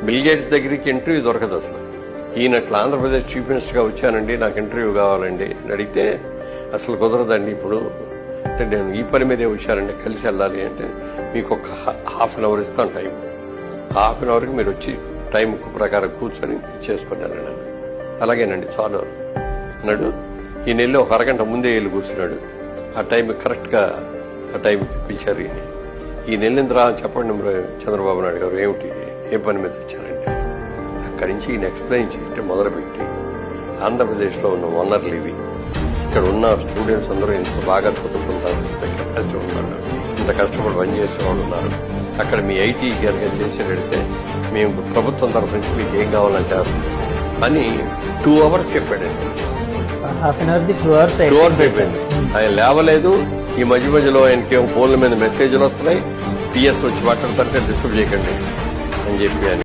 Bill gates దగ్గరికి interview దొరకదు అసలు. ఈయనట్లా ఆంధ్రప్రదేశ్ చీఫ్ మినిస్టర్గా వచ్చానండి, నాకు ఇంటర్వ్యూ కావాలండి అని అడిగితే అసలు కుదరదండి, ఇప్పుడు అంటే నేను ఈ పని మీదే వచ్చానండి, కలిసి వెళ్ళాలి అంటే మీకు ఒక హాఫ్ అన్ అవర్ ఇస్తాను టైం, హాఫ్ అన్ అవర్కి మీరు వచ్చి టైం ప్రకారం కూర్చొని చేసుకుని వెళ్ళాను. అలాగేనండి చాలు అన్నాడు. ఈ నెలలో ఒక అరగంట ముందే వెళ్ళి కూర్చున్నాడు. ఆ టైం కరెక్ట్గా ఆ టైంకి ఇప్పించారు. ఈ నెల్లింద్రా చెప్పండి చంద్రబాబు నాయుడు గారు, ఏమిటి ఏ పని మీద వచ్చారంటే అక్కడి నుంచి ఈయన ఎక్స్ప్లెయిన్ చేయటం మొదలుపెట్టి ఆంధ్రప్రదేశ్లో ఉన్న వనరులు ఇవి, ఇక్కడ ఉన్న స్టూడెంట్స్ అందరూ ఇంత బాగా చదువుకుంటారు, ఇంత కెపాసిటీ ఉన్నారు, ఇంత కష్టపడి పనిచేసే వాళ్ళు ఉన్నారు, అక్కడ మీ ఐటీ కనుక చేసేటడితే మేము ప్రభుత్వం తరఫు నుంచి మీకు ఏం కావాలని చేస్తాం అని 2 hours చెప్పాడండి. హాఫ్ అన్ అవర్ 2 hours అయిపోయింది. ఆయన లేవలేదు. ఈ మధ్యలో ఆయనకి ఫోన్ల మీద మెసేజ్లు వస్తున్నాయి, పిఎస్ వచ్చి మాట్లాడతారంటే డిస్టర్బ్ చేయకండి అని చెప్పి